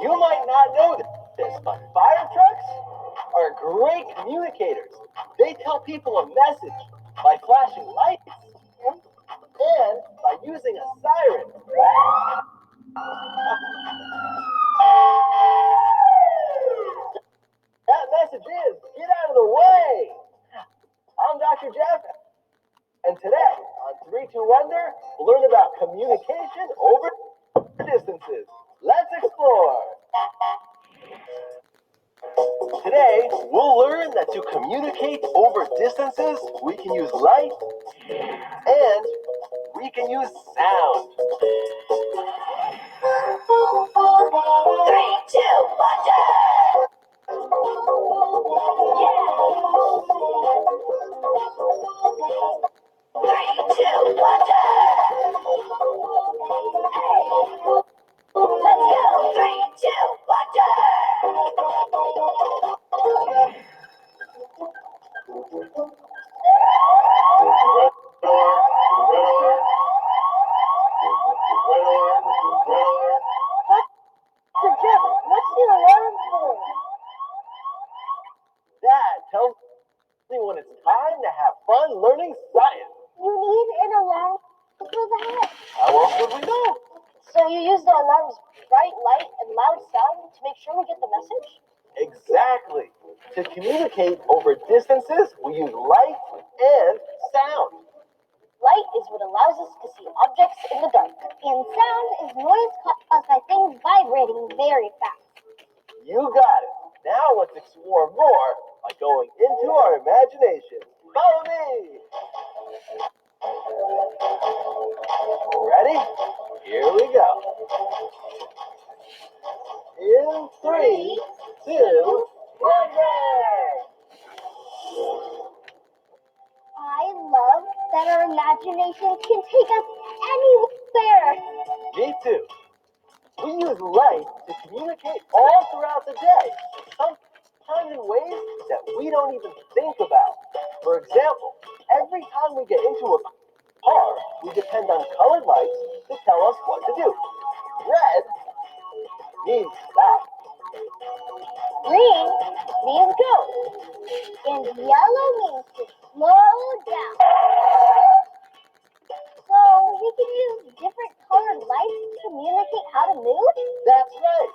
You might not know this, but fire trucks are great communicators. They tell people a message by flashing lights and by using a siren. That message is, get out of the way. I'm Dr. Jeff, and today on 3-2 Wonder, we'll learn about communication over distances. Let's explore. Today, we'll learn that to communicate over distances, we can use light and we can use sound. 3-2 Wonder! Yeah! 3-2 Wonder! Hey! Let's go! 3-2 Wonder! Dr. Jeff, what's the alarm for? That tells me when it's time to have fun learning science. You need an alarm for that? How else would we know? So you use the alarm's bright light and loud sound to make sure we get the message? Exactly. To communicate over distances, we use light and sound. Light is what allows us to see objects in the dark. And sound is noise caused by things vibrating very fast. You got it. Now let's explore more by going into our imagination. Follow me. Ready? Here we go. In 3, 2, Wonder! I love that our imagination can take us anywhere. Me too. We use light to communicate all throughout the day, sometimes in ways that we don't even think about. For example, every time we get into a car, we depend on colored lights to tell us what to do. Red means stop. Green means go. And yellow means to slow down. So we can use different colored lights to communicate how to move? That's right.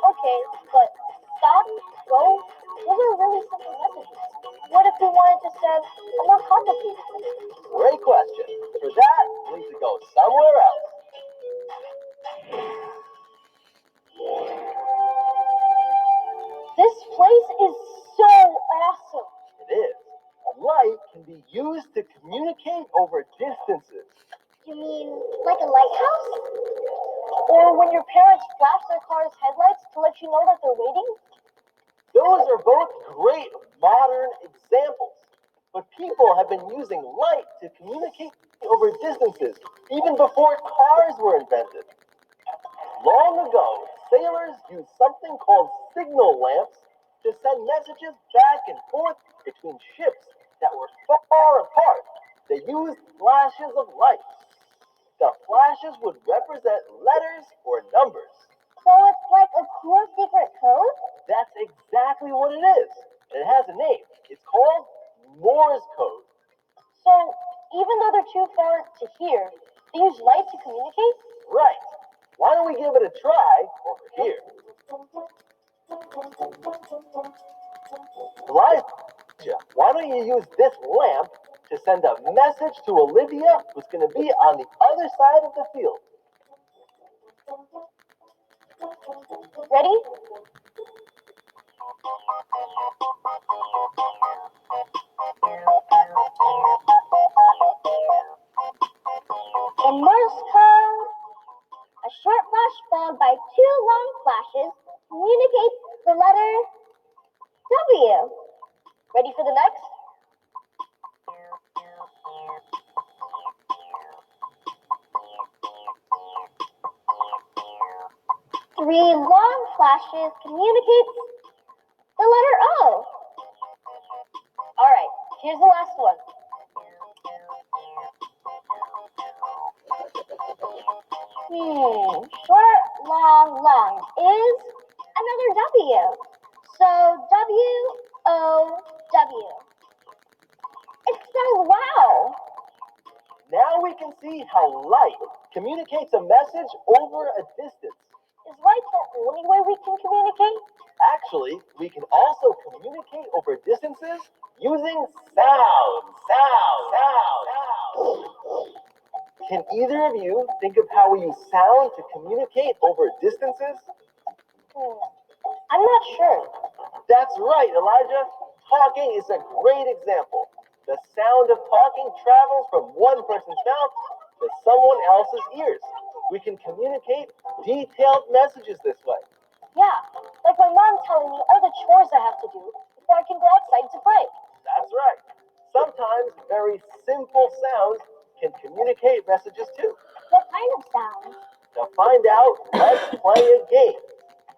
Okay, but stop, go, those are really simple messages. What if we wanted to send a more complicated message? Great question. For that, we need to go somewhere else. This place is so awesome. It is. Light can be used to communicate over distances. You mean like a lighthouse? Or when your parents flash their car's headlights to let you know that they're waiting? Those are both great modern examples. But people have been using light to communicate over distances even before cars were invented. Long ago, sailors used something called signal lamps to send messages back and forth between ships that were far apart. They used flashes of light. The flashes would represent letters or numbers. So it's like a cool secret code? That's exactly what it is. It has a name. It's called Morse code. So even though they're too far to hear, they use light to communicate? Right. Why don't we give it a try over here? Elijah, why don't you use this lamp to send a message to Olivia, who's going to be on the other side of the field? Ready? In Morse code, a short flash followed by 2 long flashes communicates the letter W. Ready for the next? 3 long flashes communicates the letter O. Alright, here's the last one. Short, long, long is another W. So W-O-W. It spells wow. Now we can see how light communicates a message over a distance. Is light the only way we can communicate? Actually, we can also communicate over distances using sound. Can either of you think of how we use sound to communicate over distances? I'm not sure. That's right, Elijah. Talking is a great example. The sound of talking travels from one person's mouth to someone else's ears. We can communicate detailed messages this way. Yeah, like my mom telling me all the chores I have to do before I can go outside to play. That's right. Sometimes very simple sounds can communicate messages too. What kind of sounds? To find out, let's play a game.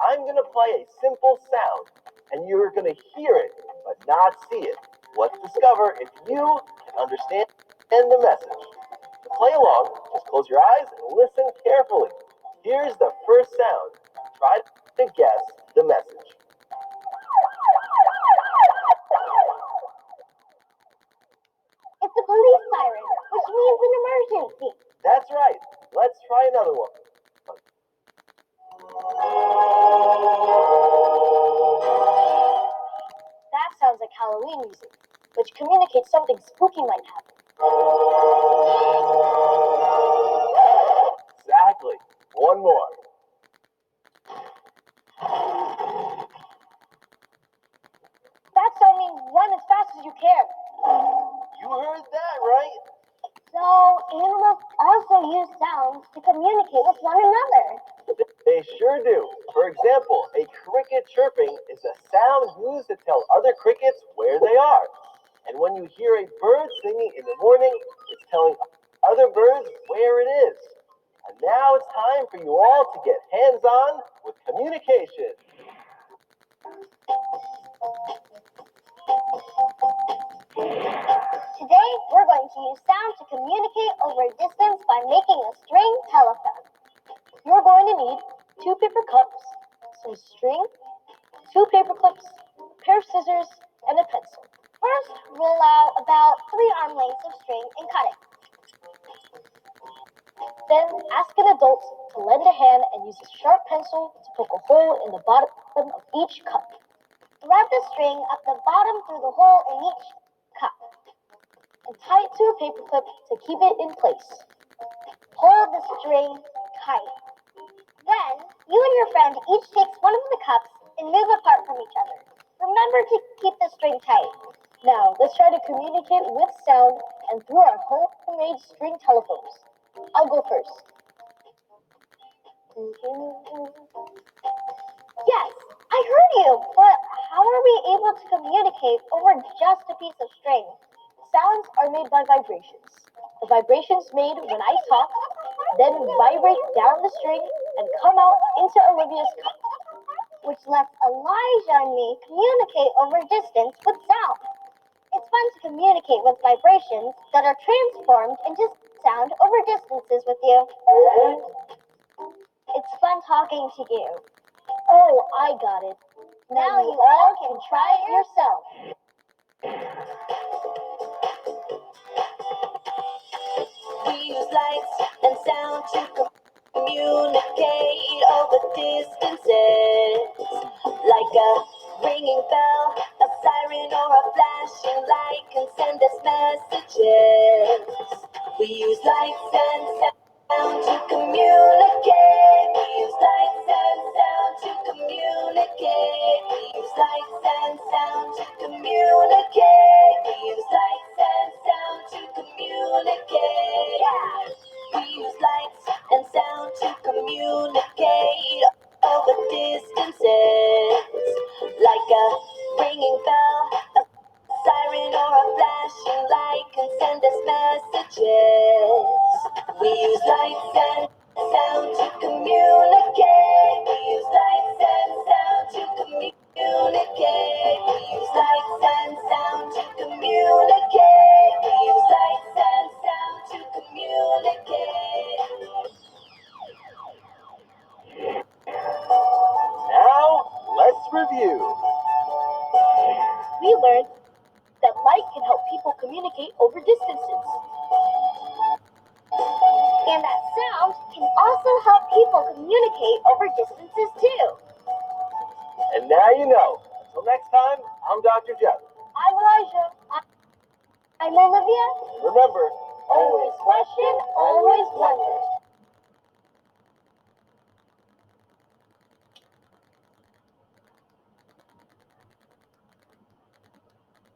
I'm going to play a simple sound, and you're going to hear it, but not see it. Let's discover if you can understand the message. To play along, just close your eyes and listen carefully. Here's the first sound. Try to guess the message. It's a police siren, which means an emergency. That's right. Let's try another one. That sounds like Halloween music, which communicates something spooky might happen. Exactly. One more. That sound means run as fast as you can. You heard that, right? So animals also use sounds to communicate with one another. They sure do. For example, a cricket chirping is a sound used to tell other crickets where they are. And when you hear a bird singing in the morning, it's telling other birds where it is. And now it's time for you all to get hands-on with communication. Today, we're going to use sound to communicate over a distance by making a string telephone. You're going to need 2 paper cups, some string, 2 paper clips, a pair of scissors, and a pencil. First, roll out about 3 arm lengths of string and cut it. Then, ask an adult to lend a hand and use a sharp pencil to poke a hole in the bottom of each cup. Thread the string up the bottom through the hole in each cup and tie it to a paper clip to keep it in place. Hold the string tight. Then, you and your friend each takes one of the cups and move apart from each other. Remember to keep the string tight. Now, let's try to communicate with sound and through our homemade string telephones. I'll go first. Yes, I heard you, but how are we able to communicate over just a piece of string? Sounds are made by vibrations. The vibrations made when I talk, then vibrate down the string and come out into Olivia's cup, which lets Elijah and me communicate over distance with sound. It's fun to communicate with vibrations that are transformed into sound over distances with you. It's fun talking to you. Oh, I got it. Now you all can try it yourself. We use lights and sound to communicate over distances. Like a ringing bell, a siren, or a flashing light can send us messages. We use lights and sound to communicate. We use lights and sound to communicate. We use lights and sound to communicate. We use lights and sound to communicate. Yeah. We use lights and sound to communicate over distances. Like a ringing bell, a siren, or a flashing light can send us messages. We use lights and sound to communicate. We use lights and sound to communicate. We use lights and sound to communicate. We use lights and sound to communicate. review. We learned that light can help people communicate over distances. And that sound can also help people communicate over distances too. And now you know. Until next time, I'm Dr. Jeff. I'm Elijah. I'm Olivia. Remember, always question, always wonder.